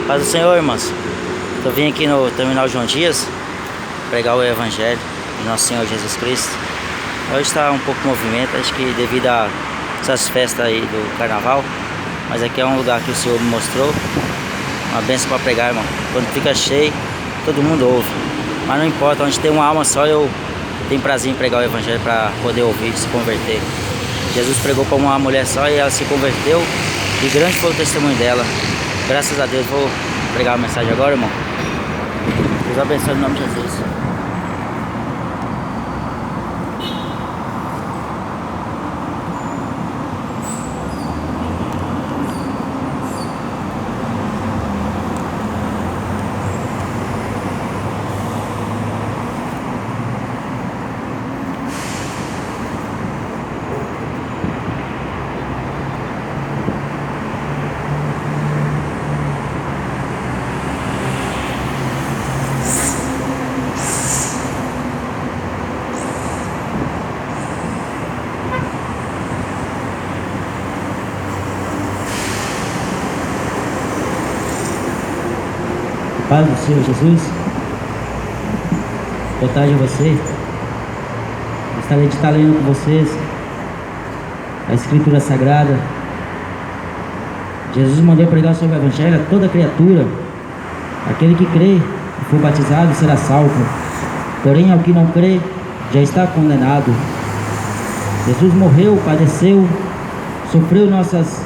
Paz do Senhor, irmãos. Eu vim aqui no Terminal João Dias pregar o Evangelho de Nosso Senhor Jesus Cristo. Hoje está um pouco movimento, acho que devido a essas festas aí do Carnaval. Mas aqui é um lugar que o Senhor me mostrou, uma bênção para pregar, irmão. Quando fica cheio, todo mundo ouve. Mas não importa, onde tem uma alma só, eu tenho prazer em pregar o Evangelho para poder ouvir, se converter. Jesus pregou para uma mulher só e ela se converteu, e grande foi o testemunho dela. Graças a Deus. Vou pregar a mensagem agora, irmão. Deus abençoe em nome de Jesus. Paz do Senhor Jesus. Boa tarde a você. Gostaria de estar lendo com vocês a Escritura Sagrada. Jesus mandou pregar sobre o Evangelho a toda criatura. Aquele que crê e for batizado será salvo. Porém, ao que não crê, já está condenado. Jesus morreu, padeceu, sofreu nossas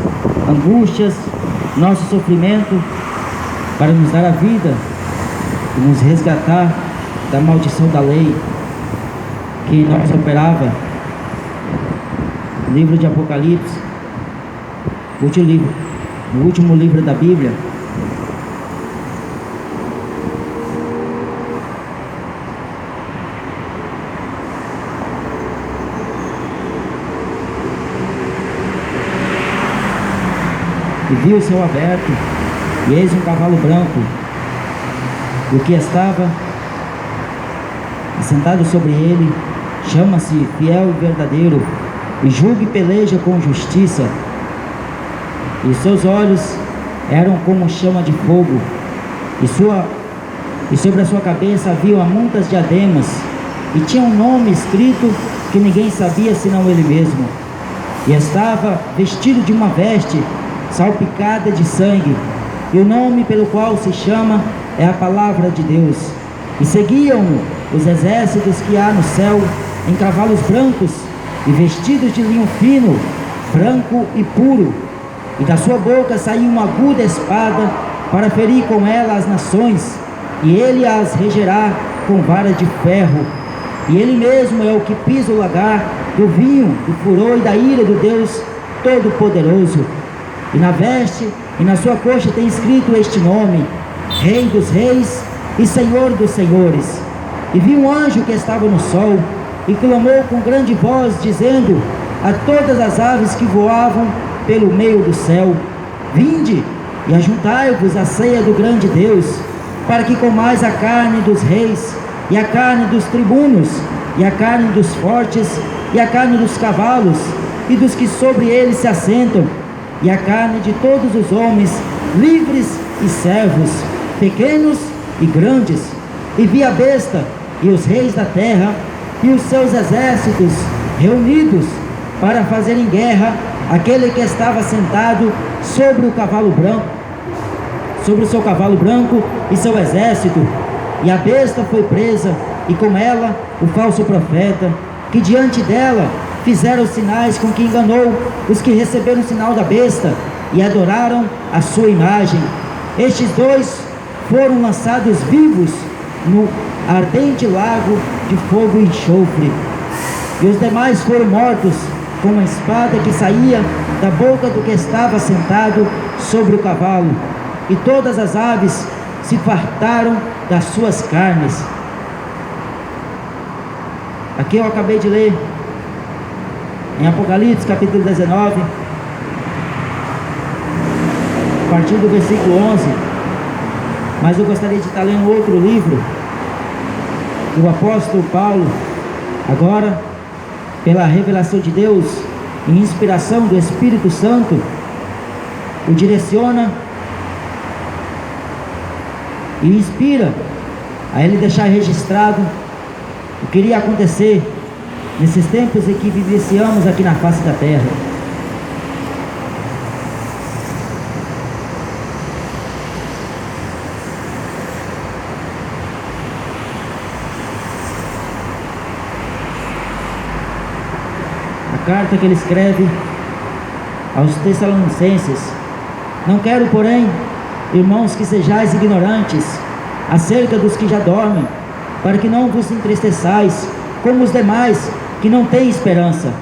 angústias, nosso sofrimento, para nos dar a vida e nos resgatar da maldição da lei que em nós operava. Livro de Apocalipse, o último livro da Bíblia. E vi o céu aberto, e eis um cavalo branco, e o que estava assentado sobre ele chama-se Fiel e Verdadeiro, e julga e peleja com justiça. E seus olhos eram como chama de fogo, e sobre a sua cabeça havia muitas diademas, e tinha um nome escrito que ninguém sabia senão ele mesmo. E estava vestido de uma veste salpicada de sangue, e o nome pelo qual se chama é a Palavra de Deus. E seguiam-no os exércitos que há no céu, em cavalos brancos, e vestidos de linho fino, branco e puro. E da sua boca saiu uma aguda espada, para ferir com ela as nações, e ele as regerá com vara de ferro. E ele mesmo é o que pisa o lagar do vinho, do furor e da ira do Deus Todo-Poderoso. E na veste e na sua coxa tem escrito este nome: Rei dos Reis e Senhor dos Senhores. E vi um anjo que estava no sol, e clamou com grande voz, dizendo a todas as aves que voavam pelo meio do céu: Vinde e ajuntai-vos à ceia do grande Deus, para que comais a carne dos reis, e a carne dos tribunos, e a carne dos fortes, e a carne dos cavalos, e dos que sobre eles se assentam, e a carne de todos os homens, livres e servos, pequenos e grandes. E vi a besta e os reis da terra e os seus exércitos reunidos para fazerem guerra àquele que estava sentado sobre o cavalo branco, sobre o seu cavalo branco e seu exército. E a besta foi presa, e com ela o falso profeta, que diante dela fizeram os sinais com que enganou os que receberam o sinal da besta e adoraram a sua imagem. Estes dois foram lançados vivos no ardente lago de fogo e enxofre. E os demais foram mortos com a espada que saía da boca do que estava sentado sobre o cavalo. E todas as aves se fartaram das suas carnes. Aqui eu acabei de ler em Apocalipse capítulo 19, a partir do versículo 11. Mas eu gostaria de estar lendo outro livro do apóstolo Paulo, agora pela revelação de Deus e inspiração do Espírito Santo, o direciona e inspira a ele deixar registrado o que iria acontecer nesses tempos em que vivenciamos aqui na face da terra. A carta que ele escreve aos Tessalonicenses: não quero, porém, irmãos, que sejais ignorantes acerca dos que já dormem, para que não vos entristeçais como os demais que não têm esperança.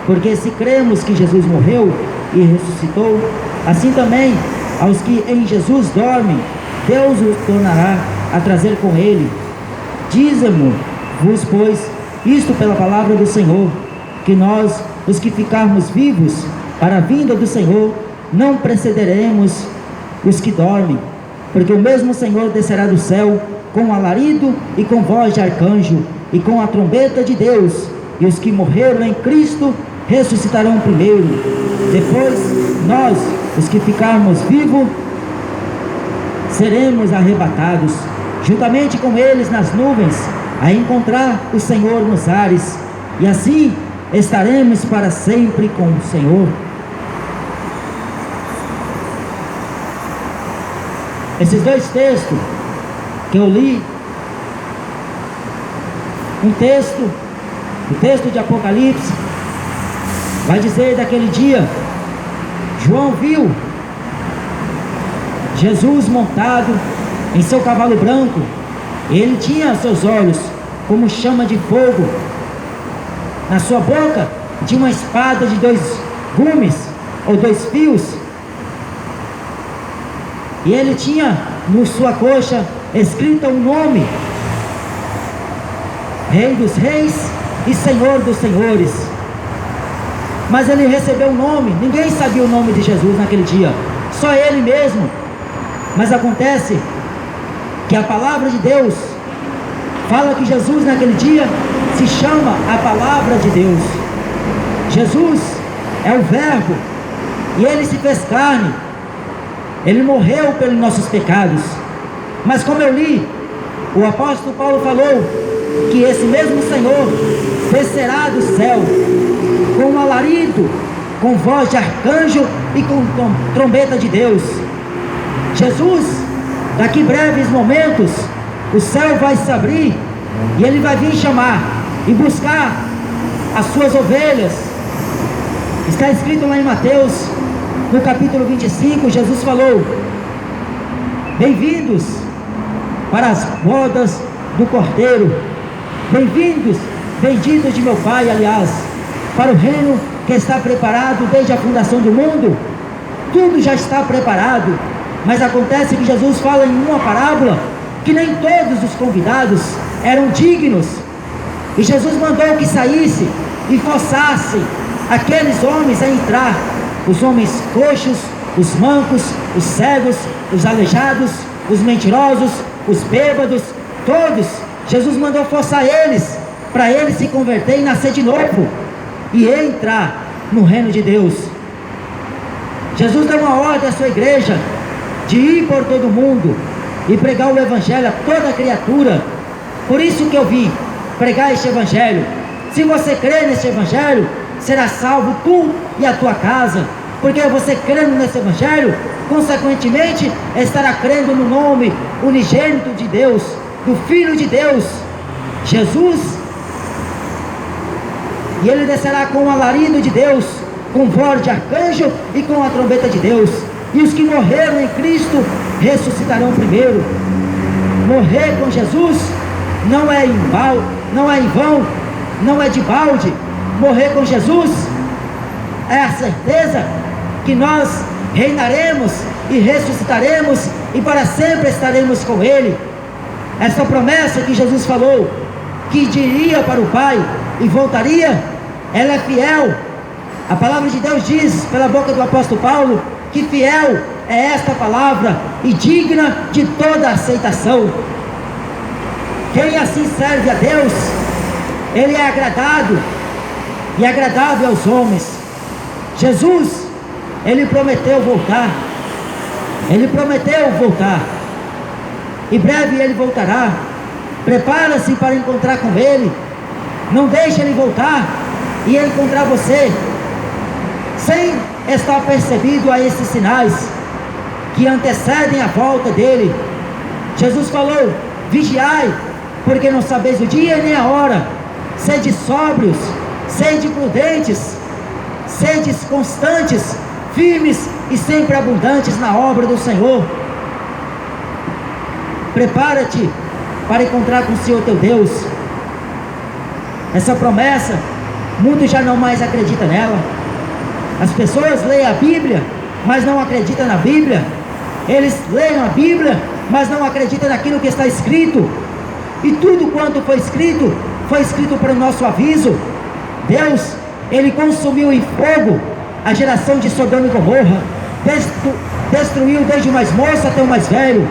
Porque se cremos que Jesus morreu e ressuscitou, assim também aos que em Jesus dormem, Deus os tornará a trazer com ele. Dizemo-vos, pois, isto pela palavra do Senhor, que nós, os que ficarmos vivos para a vinda do Senhor, não precederemos os que dormem, porque o mesmo Senhor descerá do céu com alarido e com voz de arcanjo e com a trombeta de Deus, e os que morreram em Cristo ressuscitarão primeiro. Depois nós, os que ficarmos vivos, seremos arrebatados juntamente com eles nas nuvens, a encontrar o Senhor nos ares, e assim estaremos para sempre com o Senhor. Esses dois textos que eu li, o texto de Apocalipse, vai dizer daquele dia, João viu Jesus montado em seu cavalo branco, e ele tinha seus olhos como chama de fogo, na sua boca tinha uma espada de 2 gumes, ou 2 fios, e ele tinha na sua coxa escrito um nome: Rei dos Reis e Senhor dos Senhores. Mas ele recebeu um nome, ninguém sabia o nome de Jesus naquele dia, só ele mesmo. Mas acontece que a palavra de Deus fala que Jesus naquele dia se chama a palavra de Deus. Jesus é o Verbo, e ele se fez carne, ele morreu pelos nossos pecados. Mas como eu li, o apóstolo Paulo falou que esse mesmo Senhor descerá do céu com um alarido, com voz de arcanjo e com trombeta de Deus. Jesus, daqui breves momentos, o céu vai se abrir e ele vai vir chamar e buscar as suas ovelhas. Está escrito lá em Mateus, no capítulo 25, Jesus falou: bem-vindos para as bodas do Cordeiro, bem-vindos, benditos de meu Pai, aliás, para o reino que está preparado desde a fundação do mundo. Tudo já está preparado, mas acontece que Jesus fala em uma parábola que nem todos os convidados eram dignos, e Jesus mandou que saísse e forçasse aqueles homens a entrar, os homens coxos, os mancos, os cegos, os aleijados, os mentirosos, os bêbados, todos. Jesus mandou forçar eles, para eles se converterem e nascer de novo, e entrar no reino de Deus. Jesus deu uma ordem à sua igreja, de ir por todo mundo, e pregar o evangelho a toda criatura. Por isso que eu vim pregar este evangelho. Se você crê neste evangelho, será salvo tu e a tua casa, porque você crendo nesse evangelho, consequentemente estará crendo no nome unigênito de Deus, do Filho de Deus, Jesus. E ele descerá com o alarido de Deus, com voz de arcanjo e com a trombeta de Deus, e os que morreram em Cristo ressuscitarão primeiro. Morrer com Jesus não é em vão, não é de balde. Morrer com Jesus é a certeza que nós reinaremos e ressuscitaremos e para sempre estaremos com Ele. Essa promessa que Jesus falou, que iria para o Pai e voltaria, ela é fiel. A palavra de Deus diz pela boca do apóstolo Paulo que fiel é esta palavra e digna de toda aceitação. Quem assim serve a Deus, ele é agradado e agradável aos homens. Jesus, ele prometeu voltar. Ele prometeu voltar. e breve ele voltará. Prepara-se para encontrar com ele. Não deixe ele voltar e ele encontrar você sem estar percebido a esses sinais que antecedem a volta dele. Jesus falou: vigiai, porque não sabeis o dia nem a hora. Sede sóbrios, sede prudentes, sedes constantes, firmes e sempre abundantes na obra do Senhor. Prepara-te para encontrar com o Senhor teu Deus. Essa promessa, muitos já não mais acreditam nela. As pessoas leem a Bíblia, mas não acreditam na Bíblia. Eles leem a Bíblia, mas não acreditam naquilo que está escrito. E tudo quanto foi escrito para o nosso aviso. Deus, Ele consumiu em fogo a geração de Sodoma e Gomorra, destruiu desde o mais moço até o mais velho,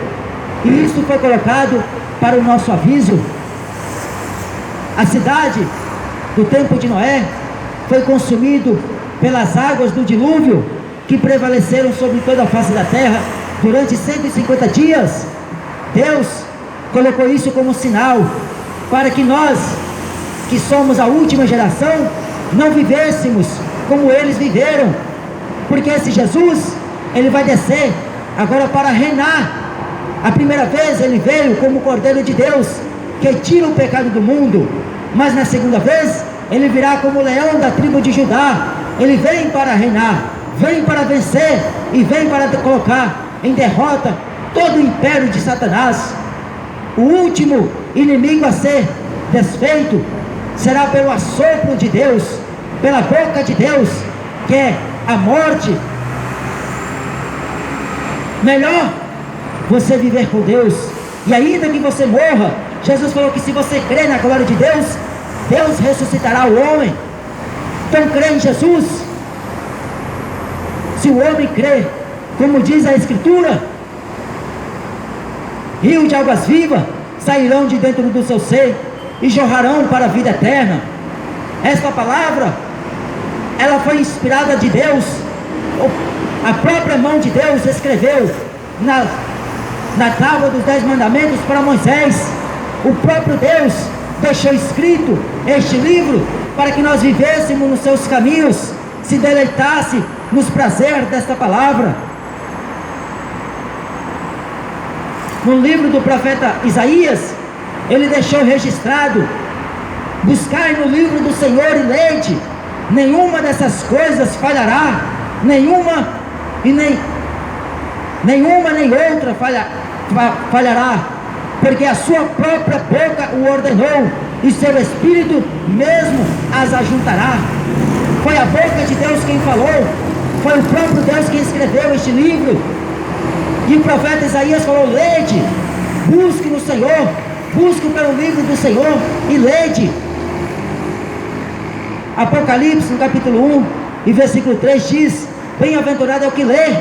e isso foi colocado para o nosso aviso. A cidade do tempo de Noé foi consumido pelas águas do dilúvio, que prevaleceram sobre toda a face da terra durante 150 dias. Deus colocou isso como sinal para que nós, que somos a última geração, não vivêssemos como eles viveram, porque esse Jesus, ele vai descer agora para reinar. A primeira vez ele veio como Cordeiro de Deus, que tira o pecado do mundo, mas na segunda vez ele virá como leão da tribo de Judá. Ele vem para reinar, vem para vencer e vem para colocar em derrota todo o império de Satanás. O último inimigo a ser desfeito será pelo assopro de Deus, pela boca de Deus, que é a morte. Melhor você viver com Deus, e ainda que você morra, Jesus falou que se você crer na glória de Deus, Deus ressuscitará o homem. Então crê em Jesus. Se o homem crê, como diz a Escritura, rio de águas vivas sairão de dentro do seu ser e jorrarão para a vida eterna. Esta palavra, ela foi inspirada de Deus. A própria mão de Deus escreveu na tábua dos 10 mandamentos para Moisés. O próprio Deus deixou escrito este livro para que nós vivêssemos nos seus caminhos, se deleitasse nos prazeres desta palavra. No livro do profeta Isaías, ele deixou registrado: buscai no livro do Senhor e lede, nenhuma dessas coisas falhará, nenhuma nem outra falhará, porque a sua própria boca o ordenou, e seu Espírito mesmo as ajuntará. Foi a boca de Deus quem falou, foi o próprio Deus quem escreveu este livro. E o profeta Isaías falou: lede, busque no Senhor, busque pelo livro do Senhor e lede. Apocalipse, no capítulo 1 e versículo 3 diz: bem-aventurado é o que lê.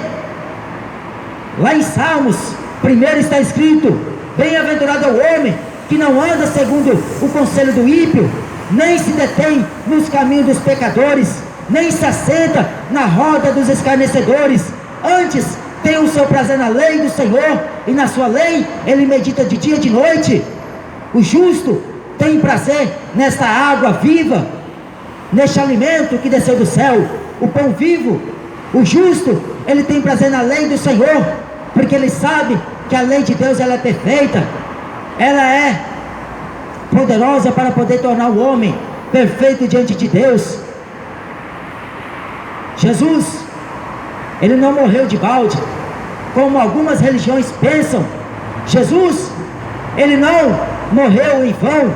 Lá em Salmos, primeiro está escrito: bem-aventurado é o homem que não anda segundo o conselho do ímpio, nem se detém nos caminhos dos pecadores, nem se assenta na roda dos escarnecedores. Antes tem o seu prazer na lei do Senhor, e na sua lei ele medita de dia e de noite. O justo tem prazer nesta água viva, neste alimento que desceu do céu, o pão vivo. O justo, ele tem prazer na lei do Senhor, porque ele sabe que a lei de Deus, ela é perfeita, ela é poderosa para poder tornar o homem perfeito diante de Deus. Jesus, ele não morreu de balde, como algumas religiões pensam. Jesus, ele não morreu em vão.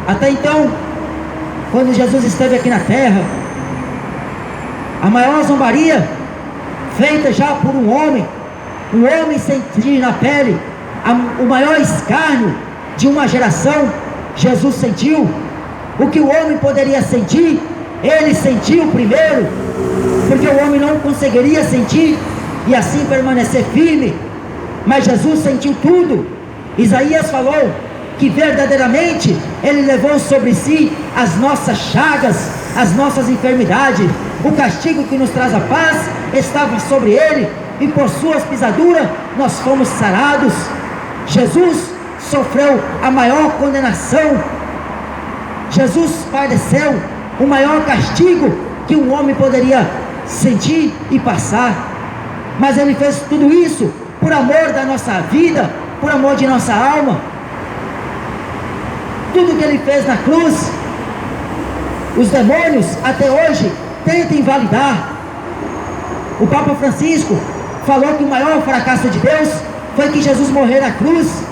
Até então, quando Jesus esteve aqui na terra, a maior zombaria feita já por um homem sentir na pele, o maior escárnio de uma geração, Jesus sentiu. O que o homem poderia sentir, ele sentiu primeiro, porque o homem não conseguiria sentir e assim permanecer firme, mas Jesus sentiu tudo. Isaías falou que verdadeiramente ele levou sobre si as nossas chagas, as nossas enfermidades. O castigo que nos traz a paz estava sobre ele, e por suas pisaduras nós fomos sarados. Jesus sofreu a maior condenação. Jesus padeceu o maior castigo que um homem poderia sentir e passar. Mas Ele fez tudo isso por amor da nossa vida, por amor de nossa alma. Tudo que Ele fez na cruz, os demônios até hoje tentam invalidar. O Papa Francisco falou que o maior fracasso de Deus foi que Jesus morreu na cruz.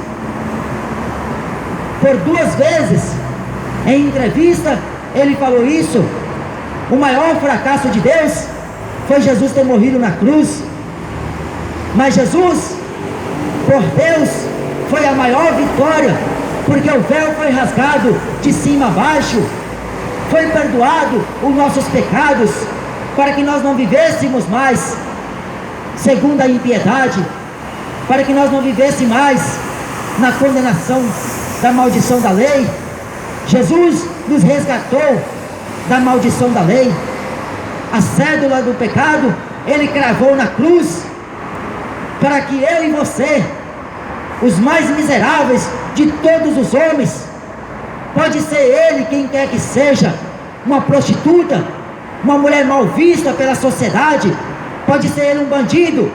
Por 2 vezes, em entrevista, ele falou isso. O maior fracasso de Deus foi Jesus ter morrido na cruz. Mas Jesus, por Deus, foi a maior vitória, porque o véu foi rasgado de cima a baixo. Foi perdoado os nossos pecados, para que nós não vivêssemos mais segundo a impiedade, para que nós não vivêssemos mais na condenação da maldição da lei. Jesus nos resgatou da maldição da lei. A cédula do pecado Ele cravou na cruz, para que eu e você, os mais miseráveis de todos os homens, pode ser ele quem quer que seja, uma prostituta, uma mulher mal vista pela sociedade, pode ser ele um bandido,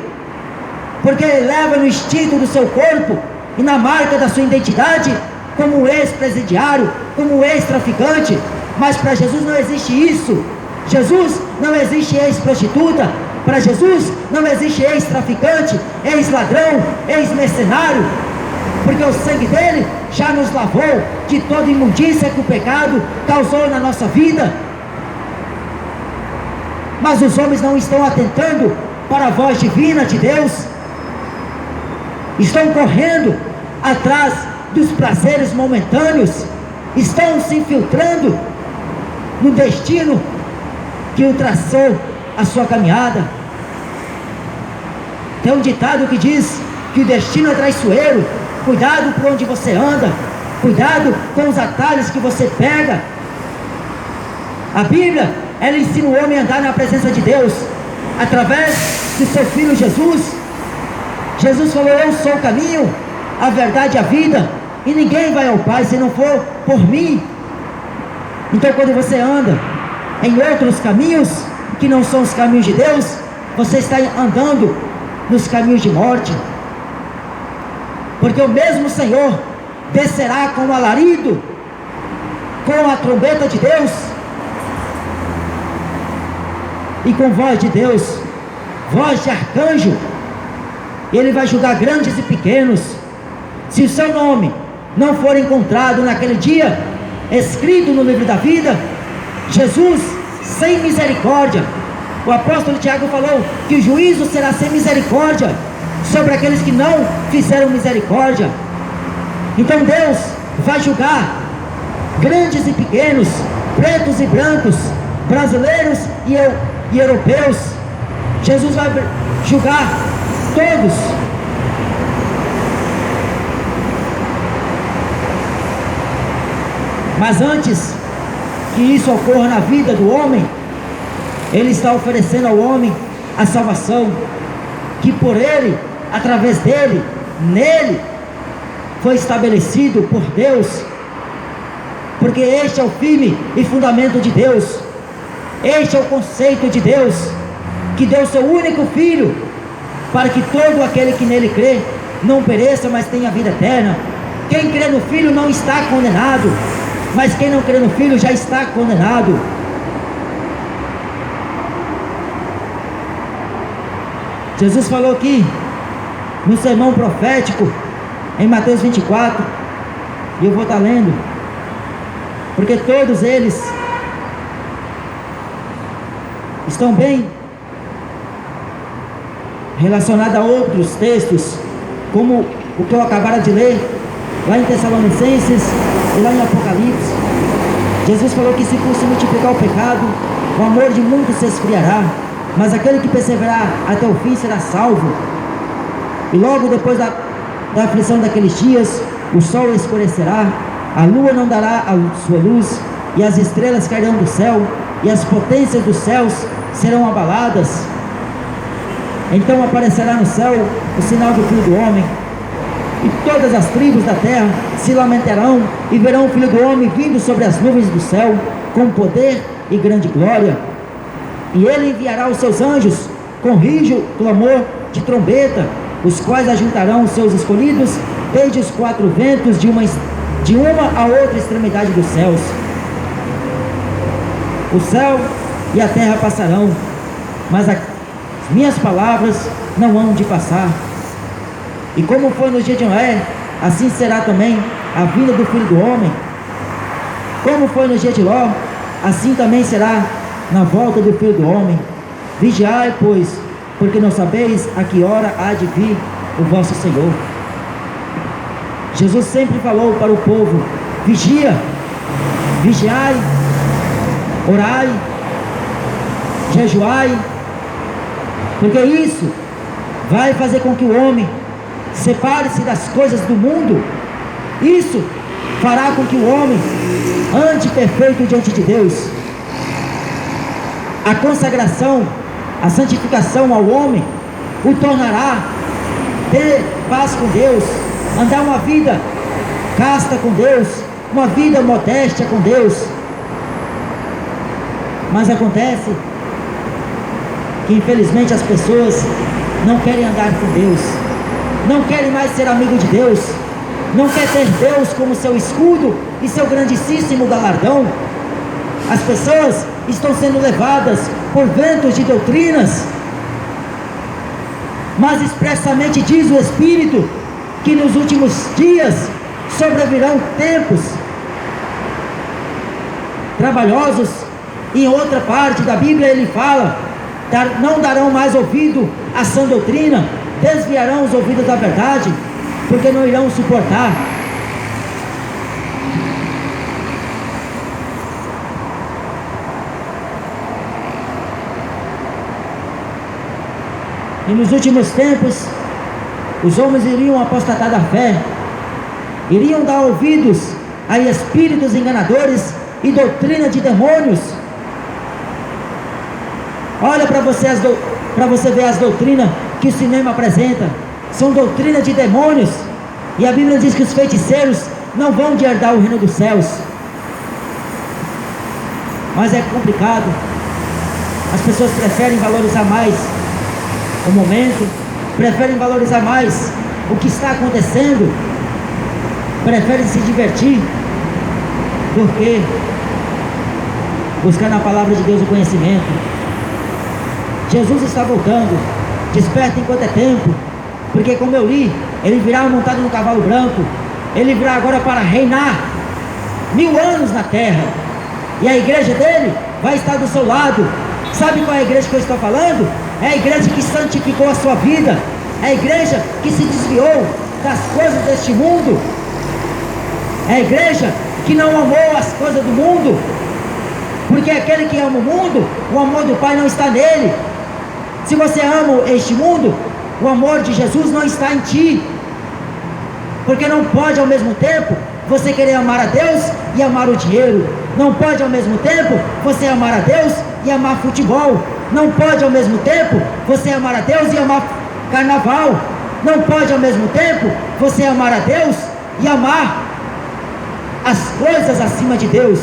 porque ele leva no instinto do seu corpo e na marca da sua identidade como ex-presidiário, como ex-traficante. Mas para Jesus não existe isso. Jesus não existe ex-prostituta. Para Jesus não existe ex-traficante, ex-ladrão, ex-mercenário, porque o sangue dele já nos lavou de toda imundícia que o pecado causou na nossa vida. Mas os homens não estão atentando para a voz divina de Deus, estão correndo atrás dos prazeres momentâneos, estão se infiltrando no destino que o traçou a sua caminhada. Tem um ditado que diz que o destino é traiçoeiro. Cuidado por onde você anda, cuidado com os atalhos que você pega. A Bíblia, ela ensina o homem a andar na presença de Deus através do seu Filho Jesus. Jesus falou: eu sou o caminho, a verdade e a vida, e ninguém vai ao Pai se não for por mim. Então quando você anda em outros caminhos que não são os caminhos de Deus, você está andando nos caminhos de morte. Porque o mesmo Senhor descerá com alarido, com a trombeta de Deus e com voz de Deus, voz de arcanjo. Ele vai julgar grandes e pequenos. Se o seu nome não for encontrado naquele dia escrito no livro da vida, Jesus sem misericórdia. O apóstolo Tiago falou que o juízo será sem misericórdia sobre aqueles que não fizeram misericórdia. Então Deus vai julgar grandes e pequenos, pretos e brancos, brasileiros e europeus. Jesus vai julgar todos. Mas antes que isso ocorra na vida do homem, Ele está oferecendo ao homem a salvação, que por Ele, através dele, nele, foi estabelecido por Deus. Porque este é o firme e fundamento de Deus. Este é o conceito de Deus, que deu seu único Filho, para que todo aquele que nele crê não pereça, mas tenha vida eterna. Quem crê no Filho não está condenado, mas quem não crê no Filho já está condenado. Jesus falou aqui no sermão profético em Mateus 24, e eu vou estar lendo, porque todos eles estão bem relacionados a outros textos, como o que eu acabara de ler lá em Tessalonicenses e lá em Apocalipse. Jesus falou que se fosse multiplicar o pecado, o amor de muitos se esfriará, mas aquele que perseverar até o fim será salvo. E logo depois da aflição daqueles dias, o sol escurecerá, a lua não dará a sua luz, e as estrelas cairão do céu, e as potências dos céus serão abaladas. Então aparecerá no céu o sinal do Filho do Homem, e todas as tribos da terra se lamentarão e verão o Filho do Homem vindo sobre as nuvens do céu, com poder e grande glória. E ele enviará os seus anjos com rijo, clamor de trombeta, os quais ajuntarão os seus escolhidos desde os quatro ventos, de uma a outra extremidade dos céus. O céu e a terra passarão, mas as minhas palavras não hão de passar. E como foi no dia de Noé, assim será também a vinda do Filho do Homem. Como foi no dia de Ló, assim também será na volta do Filho do Homem. Vigiai, pois, porque não sabeis a que hora há de vir o vosso Senhor. Jesus sempre falou para o povo: vigia, vigiai, orai, jejuai, porque isso vai fazer com que o homem separe-se das coisas do mundo. Isso fará com que o homem ande perfeito diante de Deus. A consagração, a santificação ao homem o tornará ter paz com Deus, andar uma vida casta com Deus, uma vida modéstia com Deus. Mas acontece que infelizmente as pessoas não querem andar com Deus, não querem mais ser amigo de Deus, não quer ter Deus como seu escudo e seu grandíssimo galardão. As pessoas estão sendo levadas por ventos de doutrinas, mas expressamente diz o Espírito que nos últimos dias sobrevirão tempos trabalhosos. Em outra parte da Bíblia ele fala: não darão mais ouvido à sã doutrina, desviarão os ouvidos da verdade, porque não irão suportar. E nos últimos tempos, os homens iriam apostatar da fé, iriam dar ouvidos a espíritos enganadores e doutrina de demônios. Olha para você ver as doutrinas que o cinema apresenta. São doutrinas de demônios. E a Bíblia diz que os feiticeiros não vão de herdar o reino dos céus. Mas é complicado. As pessoas preferem valorizar mais o momento, preferem valorizar mais o que está acontecendo, preferem se divertir, porque buscar na palavra de Deus o conhecimento. Jesus está voltando, desperta enquanto é tempo, porque como eu li, ele virá montado no cavalo branco, ele virá agora para reinar 1000 anos na terra, e a igreja dele vai estar do seu lado. Sabe qual é a igreja que eu estou falando? É a igreja que santificou a sua vida, é a igreja que se desviou das coisas deste mundo, é a igreja que não amou as coisas do mundo, porque aquele que ama o mundo, o amor do Pai não está nele. Se você ama este mundo, o amor de Jesus não está em ti, porque não pode ao mesmo tempo você querer amar a Deus e amar o dinheiro. Não pode ao mesmo tempo você amar a Deus e amar futebol. Não pode ao mesmo tempo você amar a Deus e amar carnaval. Não pode ao mesmo tempo você amar a Deus e amar as coisas acima de Deus.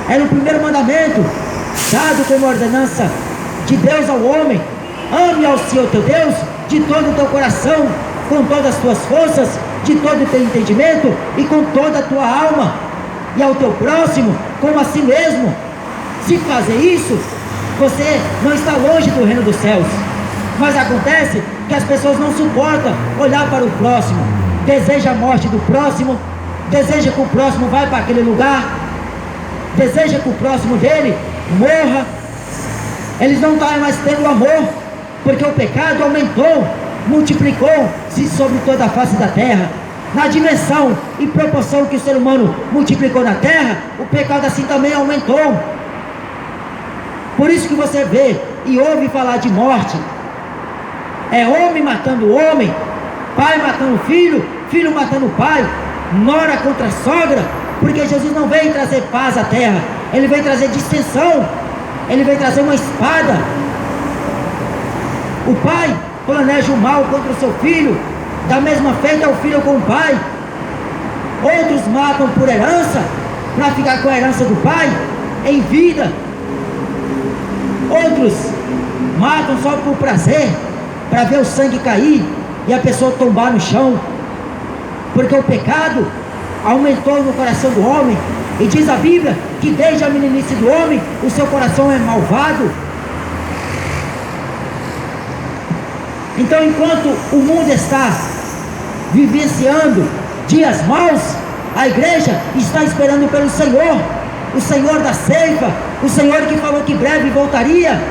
Era o primeiro mandamento dado como ordenança de Deus ao homem: ame ao Senhor teu Deus de todo o teu coração, com todas as tuas forças, de todo o teu entendimento e com toda a tua alma, e ao teu próximo como a si mesmo. Se fazer isso, você não está longe do reino dos céus. Mas acontece que as pessoas não suportam olhar para o próximo, deseja a morte do próximo, deseja que o próximo vá para aquele lugar, deseja que o próximo dele morra. Eles não estão mais tendo amor, porque o pecado aumentou, multiplicou-se sobre toda a face da terra. Na dimensão e proporção que o ser humano multiplicou na terra, o pecado assim também aumentou. Por isso que você vê e ouve falar de morte. É homem matando homem, pai matando filho, filho matando pai, nora contra sogra, porque Jesus não veio trazer paz à terra, ele veio trazer dissensão, ele veio trazer uma espada. O pai planeja o mal contra o seu filho, da mesma feita é o filho com o pai. Outros matam por herança, para ficar com a herança do pai em vida. Outros matam só por prazer, para ver o sangue cair e a pessoa tombar no chão, porque o pecado aumentou no coração do homem. E diz a Bíblia que desde a meninice do homem o seu coração é malvado. Então, enquanto o mundo está vivenciando dias maus, a igreja está esperando pelo Senhor, o Senhor da ceifa, o Senhor que falou que breve voltaria.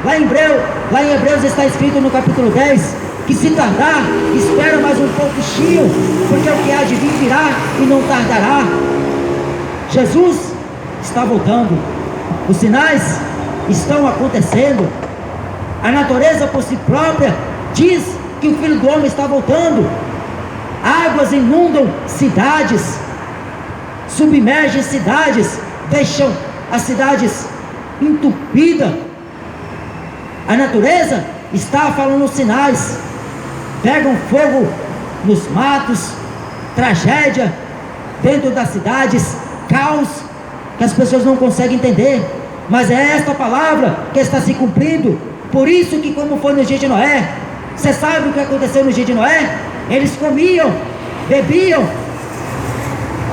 Lá em Hebreus está escrito no capítulo 10, que se tardar, espera mais um pouquinho, porque o que há de vir virá e não tardará. Jesus está voltando, os sinais estão acontecendo, a natureza por si própria diz que o Filho do Homem está voltando. Águas inundam cidades, submergem cidades, deixam as cidades entupidas. A natureza está falando os sinais, pegam fogo nos matos, tragédia dentro das cidades, caos que as pessoas não conseguem entender, mas é esta palavra que está se cumprindo. Por isso que, como foi no dia de Noé, você sabe o que aconteceu no dia de Noé? Eles comiam, bebiam.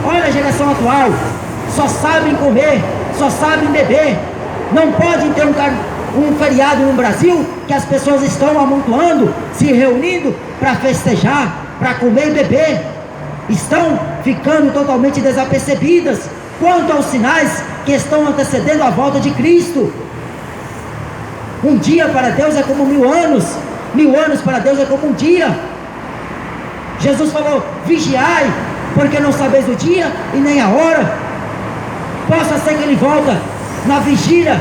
Olha a geração atual, só sabem comer, só sabem beber. Não pode ter um feriado no Brasil que as pessoas estão amontoando, se reunindo para festejar, para comer e beber. Estão ficando totalmente desapercebidas quanto aos sinais que estão antecedendo a volta de Cristo. Um dia para Deus é como 1000 anos, 1000 anos para Deus é como um dia. Jesus falou: vigiai, porque não sabeis o dia e nem a hora. Possa ser que Ele volta na vigília,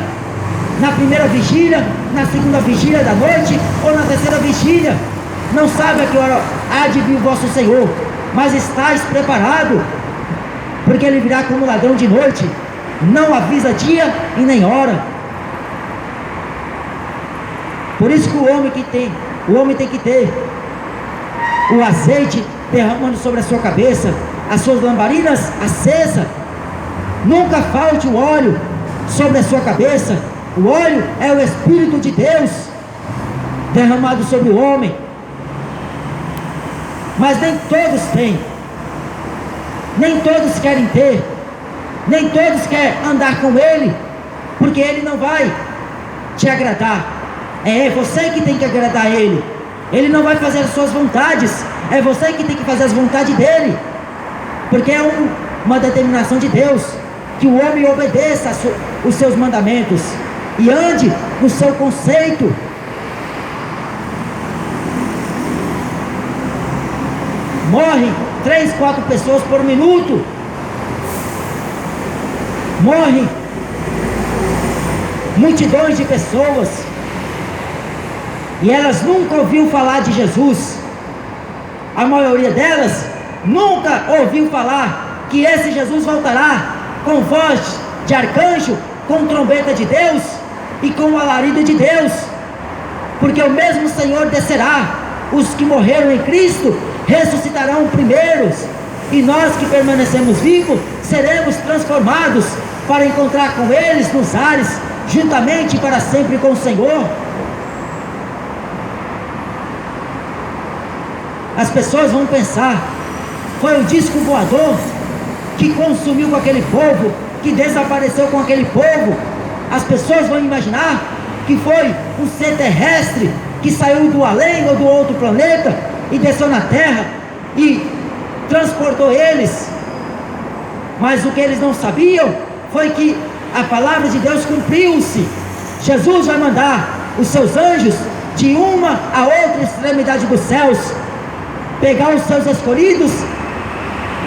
na primeira vigília, na segunda vigília da noite ou na terceira vigília. Não sabe a que hora há de vir o vosso Senhor, mas estáis preparado, porque Ele virá como ladrão de noite, não avisa dia e nem hora. Por isso que o homem tem que ter o azeite derramando sobre a sua cabeça, as suas lamparinas acesas. Nunca falte o óleo sobre a sua cabeça. O óleo é o Espírito de Deus derramado sobre o homem. Mas nem todos têm, nem todos querem ter, nem todos querem andar com Ele, porque Ele não vai te agradar. É você que tem que agradar a Ele. Ele não vai fazer as suas vontades, é você que tem que fazer as vontades dEle, porque é uma determinação de Deus, que o homem obedeça os seus mandamentos e ande no seu conceito. Morrem 3, 4 pessoas por minuto, morrem multidões de pessoas, e elas nunca ouviu falar de Jesus. A maioria delas nunca ouviu falar que esse Jesus voltará com voz de arcanjo, com trombeta de Deus e com o alarido de Deus, porque o mesmo Senhor descerá. Os que morreram em Cristo ressuscitarão primeiros, e nós que permanecemos vivos seremos transformados para encontrar com eles nos ares, juntamente para sempre com o Senhor. As pessoas vão pensar: foi o disco voador que consumiu com aquele povo, que desapareceu com aquele povo. As pessoas vão imaginar que foi um ser terrestre que saiu do além ou do outro planeta e desceu na terra e transportou eles. Mas o que eles não sabiam foi que a palavra de Deus cumpriu-se. Jesus vai mandar os seus anjos de uma a outra extremidade dos céus, pegar os seus escolhidos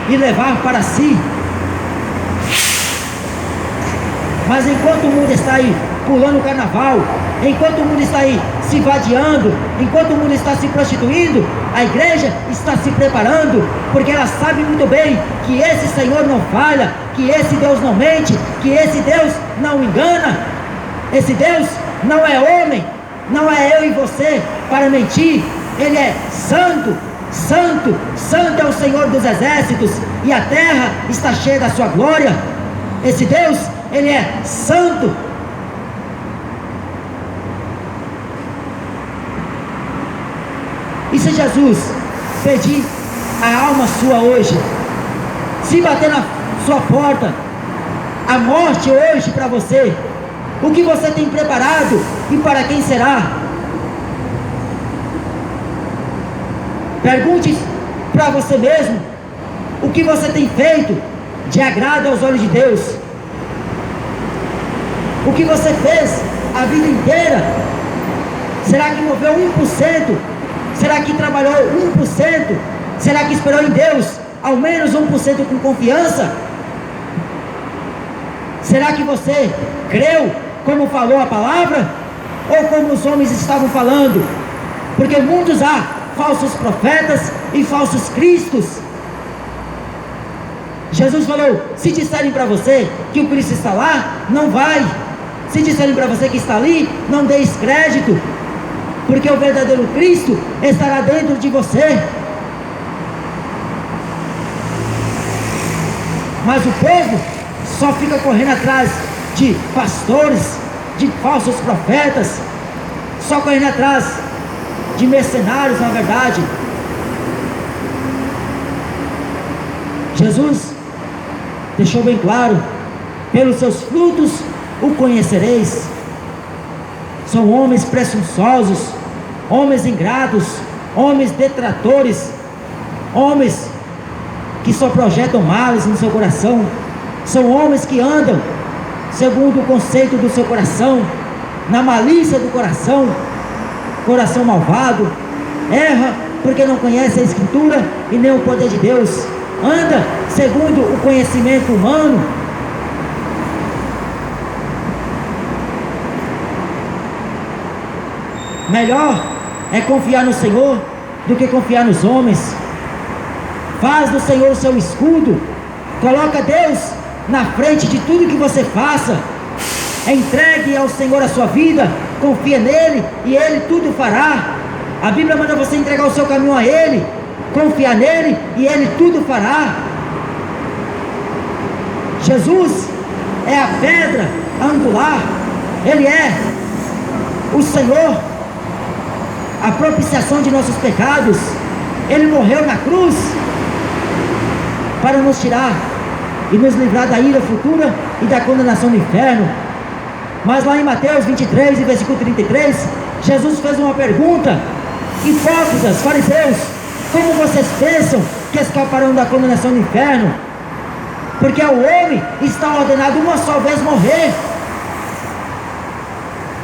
e levar para si. Mas enquanto o mundo está aí pulando o carnaval, enquanto o mundo está aí se vadiando, enquanto o mundo está se prostituindo, a igreja está se preparando, porque ela sabe muito bem que esse Senhor não falha, que esse Deus não mente, que esse Deus não engana. Esse Deus não é homem, não é eu e você para mentir. Ele é santo, santo, santo é o Senhor dos exércitos, e a terra está cheia da sua glória. Esse Deus, Ele é santo. E se Jesus pedir a alma sua hoje, se bater na sua porta, a morte hoje para você, o que você tem preparado e para quem será? Pergunte para você mesmo, o que você tem feito de agrado aos olhos de Deus? O que você fez a vida inteira? Será que moveu 1%? Será que trabalhou 1%? Será que esperou em Deus ao menos 1% com confiança? Será que você creu como falou a palavra? Ou como os homens estavam falando? Porque muitos há falsos profetas e falsos cristos. Jesus falou, se disserem para você que o Cristo está lá, não vai. Se disserem para você que está ali, não deis crédito, porque o verdadeiro Cristo estará dentro de você. Mas o povo só fica correndo atrás de pastores, de falsos profetas, só correndo atrás de mercenários, na verdade. Jesus deixou bem claro, pelos seus frutos o conhecereis. São homens presunçosos, homens ingratos, homens detratores, homens que só projetam males no seu coração. São homens que andam segundo o conceito do seu coração, na malícia do coração, coração malvado. Erra porque não conhece a Escritura e nem o poder de Deus. Anda segundo o conhecimento humano. Melhor é confiar no Senhor do que confiar nos homens. Faz do Senhor o seu escudo. Coloca Deus na frente de tudo que você faça. Entregue ao Senhor a sua vida. Confia nele e Ele tudo fará. A Bíblia manda você entregar o seu caminho a Ele, confiar nele e Ele tudo fará. Jesus é a pedra angular. Ele é o Senhor, a propiciação de nossos pecados. Ele morreu na cruz para nos tirar e nos livrar da ira futura e da condenação do inferno. Mas lá em Mateus 23 e versículo 33, Jesus fez uma pergunta: hipócritas, fariseus, como vocês pensam que escaparão da condenação do inferno? Porque ao homem está ordenado uma só vez morrer.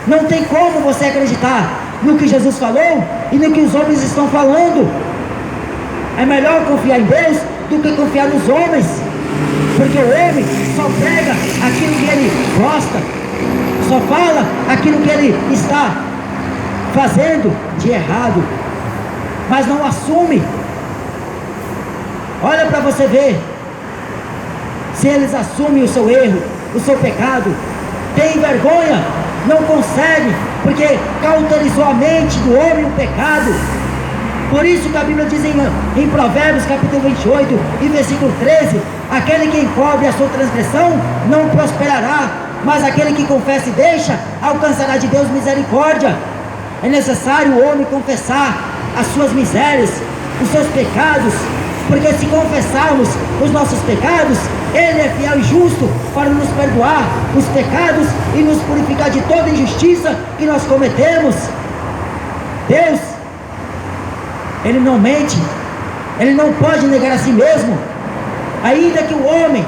Não tem como você acreditar no que Jesus falou e no que os homens estão falando. É melhor confiar em Deus do que confiar nos homens, porque o homem só prega aquilo que ele gosta, só fala aquilo que ele está fazendo de errado, mas não assume. Olha para você ver se eles assumem o seu erro, o seu pecado. Tem vergonha? Não consegue, porque cauterizou a mente do homem o pecado. Por isso que a Bíblia diz em Provérbios capítulo 28 e versículo 13: aquele que encobre a sua transgressão não prosperará, mas aquele que confessa e deixa alcançará de Deus misericórdia. É necessário o homem confessar as suas misérias, os seus pecados, porque se confessarmos os nossos pecados, Ele é fiel e justo para nos perdoar os pecados e nos purificar de toda injustiça que nós cometemos. Deus, Ele não mente, Ele não pode negar a si mesmo. Ainda que o homem,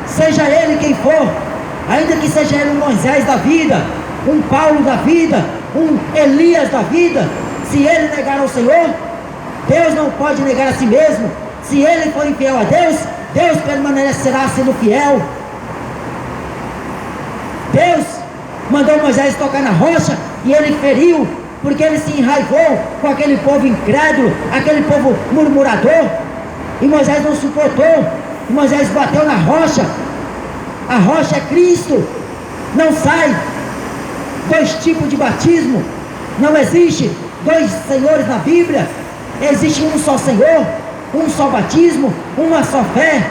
seja ele quem for, ainda que seja ele um Moisés da vida, um Paulo da vida, um Elias da vida, se ele negar ao Senhor, Deus não pode negar a si mesmo. Se ele for infiel a Deus, Deus permanecerá sendo fiel. Deus mandou Moisés tocar na rocha e ele feriu, porque ele se enraivou com aquele povo incrédulo, aquele povo murmurador, e Moisés não suportou. Moisés bateu na rocha. A rocha é Cristo. Não sai dois tipos de batismo. Não existe dois senhores na Bíblia. Existe um só Senhor, um só batismo, uma só fé.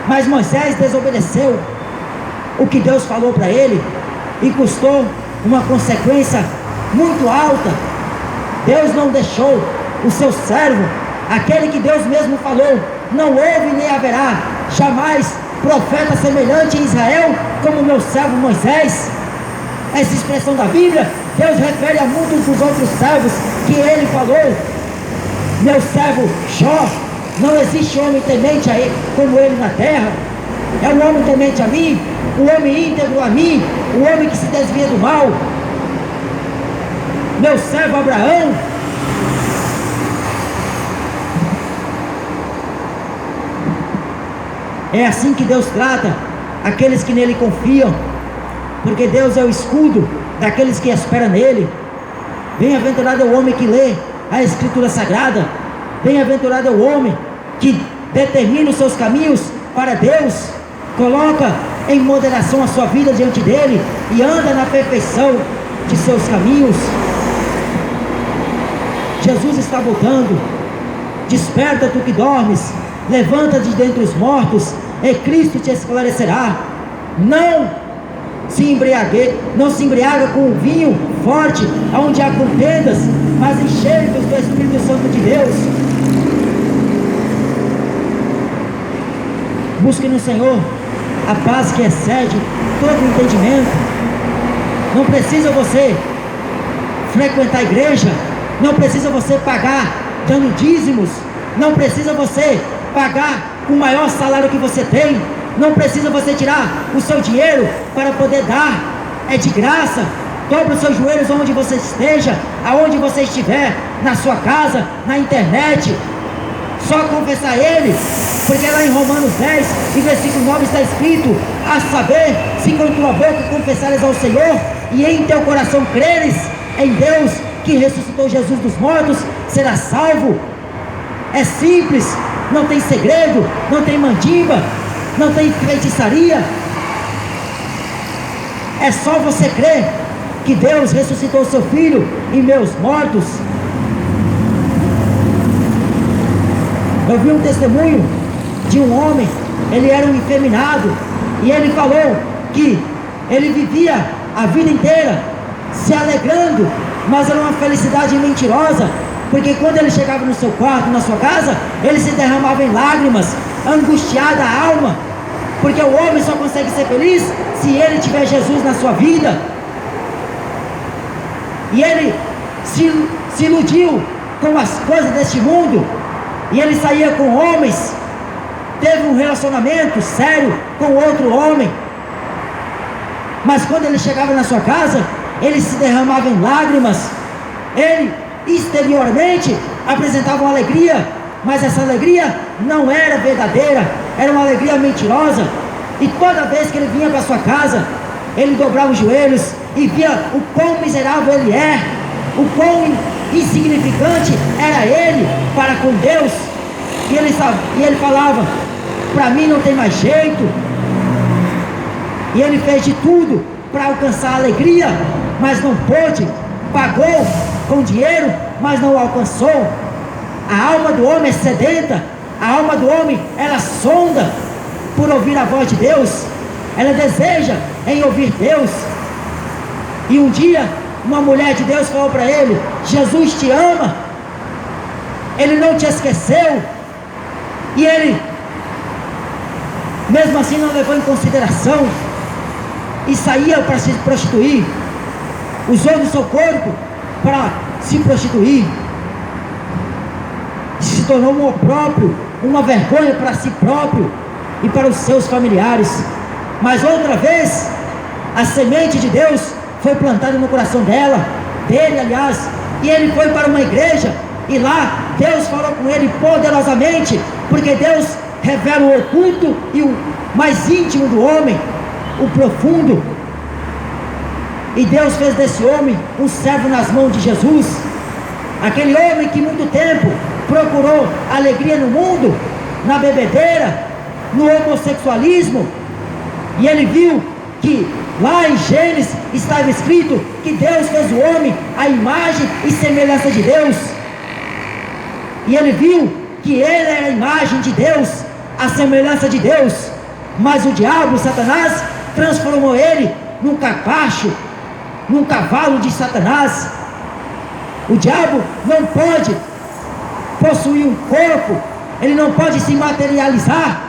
Mas Moisés desobedeceu o que Deus falou para ele e custou uma consequência muito alta. Deus não deixou o seu servo, aquele que Deus mesmo falou: não houve nem haverá jamais profeta semelhante em Israel como meu servo Moisés. Essa expressão da Bíblia, Deus refere a muitos dos outros servos que ele falou. Meu servo Jó, não existe homem temente a ele como ele na terra. É um homem temente a mim, um homem íntegro a mim, um homem que se desvia do mal. Meu servo Abraão, é assim que Deus trata aqueles que nele confiam, porque Deus é o escudo daqueles que esperam nele. Bem-aventurado é o homem que lê a Escritura Sagrada. Bem-aventurado é o homem que determina os seus caminhos para Deus, coloca em moderação a sua vida diante dele e anda na perfeição de seus caminhos. Jesus está voltando. Desperta, tu que dormes, levanta de dentre os mortos, e Cristo te esclarecerá. Não se embriaga com vinho forte, onde há contendas, mas enche-vos do Espírito Santo de Deus. Busque no Senhor a paz que excede todo entendimento. Não precisa você frequentar a igreja, não precisa você pagar dando dízimos, não precisa você pagar com o maior salário que você tem, não precisa você tirar o seu dinheiro para poder dar, é de graça. Dobre os seus joelhos onde você esteja, aonde você estiver, na sua casa, na internet, só confessar Ele, porque lá em Romanos 10 e versículo 9 está escrito: a saber, se com tua boca confessares ao Senhor e em teu coração creres em Deus que ressuscitou Jesus dos mortos, serás salvo. É simples, não tem segredo, não tem mandimba, não tem feitiçaria. É só você crer que Deus ressuscitou seu Filho em meus mortos. Eu vi um testemunho de um homem, ele era um efeminado, e ele falou que ele vivia a vida inteira se alegrando, mas era uma felicidade mentirosa, porque quando ele chegava no seu quarto, na sua casa, ele se derramava em lágrimas, angustiada a alma, porque o homem só consegue ser feliz se ele tiver Jesus na sua vida. E ele se iludiu com as coisas deste mundo, e ele saía com homens, teve um relacionamento sério com outro homem, mas quando ele chegava na sua casa, ele se derramava em lágrimas. Ele exteriormente apresentava uma alegria, mas essa alegria não era verdadeira, era uma alegria mentirosa. E toda vez que ele vinha para sua casa, ele dobrava os joelhos e via o quão miserável ele é, o quão insignificante era ele para com Deus. E ele falava: para mim não tem mais jeito. E ele fez de tudo para alcançar a alegria, mas não pôde. Pagou com dinheiro, mas não alcançou. A alma do homem é sedenta, a alma do homem, ela sonda por ouvir a voz de Deus, ela deseja em ouvir Deus. E um dia uma mulher de Deus falou para ele: Jesus te ama, Ele não te esqueceu. E ele, mesmo assim, não levou em consideração e saía para se prostituir, usou do seu corpo para se prostituir, se tornou um opróbrio, uma vergonha para si próprio e para os seus familiares. Mas outra vez a semente de Deus foi plantada no coração dele, aliás, e ele foi para uma igreja, e lá Deus falou com ele poderosamente, porque Deus revela o oculto e o mais íntimo do homem, o profundo. E Deus fez desse homem um servo nas mãos de Jesus. Aquele homem que muito tempo procurou alegria no mundo, na bebedeira, no homossexualismo, e ele viu que Lá em Gênesis estava escrito que Deus fez o homem à imagem e semelhança de Deus. E ele viu que ele era a imagem de Deus, a semelhança de Deus. Mas o diabo, Satanás, transformou ele num capacho, num cavalo de Satanás. O diabo não pode possuir um corpo, ele não pode se materializar,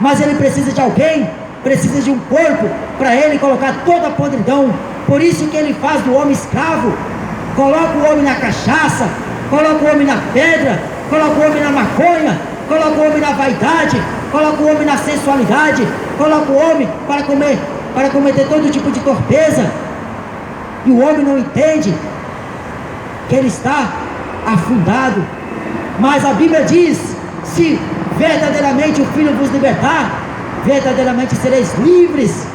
mas ele precisa de alguém, precisa de um corpo para ele colocar toda a podridão. Por isso que ele faz do homem escravo, coloca o homem na cachaça, coloca o homem na pedra, coloca o homem na maconha, coloca o homem na vaidade, coloca o homem na sensualidade, coloca o homem para cometer todo tipo de torpeza. E o homem não entende que ele está afundado. Mas a Bíblia diz: se verdadeiramente o Filho vos libertar, verdadeiramente sereis livres,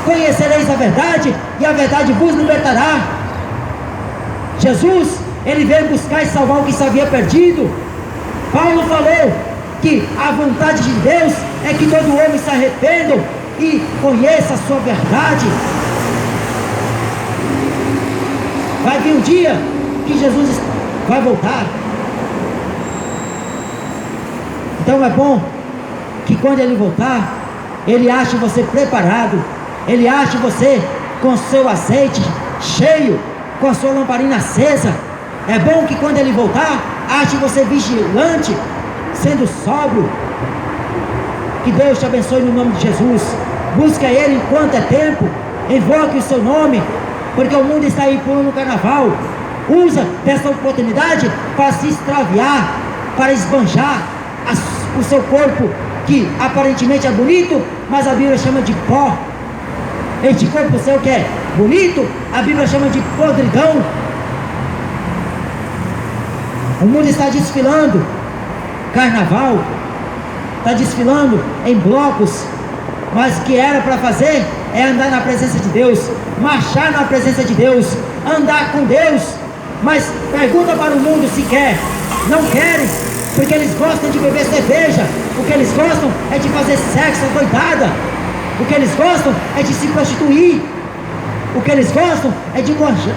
conhecereis a verdade, e a verdade vos libertará. Jesus, ele veio buscar e salvar o que se havia perdido. Paulo falou que a vontade de Deus é que todo homem se arrependa e conheça a sua verdade. Vai vir um dia que Jesus vai voltar. Então é bom que quando ele voltar, ele ache você preparado, ele ache você com seu azeite cheio, com a sua lamparina acesa. É bom que quando ele voltar, ache você vigilante, sendo sóbrio. Que Deus te abençoe no nome de Jesus. Busca ele enquanto é tempo, invoque o seu nome, porque o mundo está aí pulando no carnaval. Usa dessa oportunidade para se extraviar, para esbanjar o seu corpo, que aparentemente é bonito, mas a Bíblia chama de pó. Este corpo seu que é bonito, a Bíblia chama de podridão. O mundo está desfilando carnaval, está desfilando em blocos, mas o que era para fazer é andar na presença de Deus, marchar na presença de Deus, andar com Deus. Mas pergunta para o mundo se quer. Não querem, porque eles gostam de beber cerveja, o que eles gostam é de fazer sexo doidada, o que eles gostam é de se prostituir, o que eles gostam é de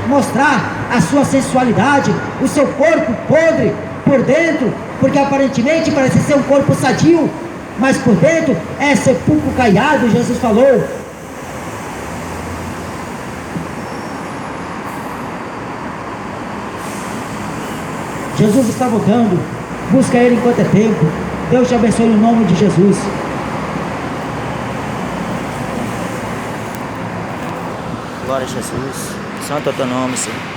mostrar a sua sensualidade, o seu corpo podre por dentro, porque aparentemente parece ser um corpo sadio, mas por dentro é sepulcro caiado. Jesus falou. Jesus está voltando. Busca ele enquanto é tempo. Deus te abençoe no nome de Jesus. Glória a Jesus. Santo é o teu nome, Senhor.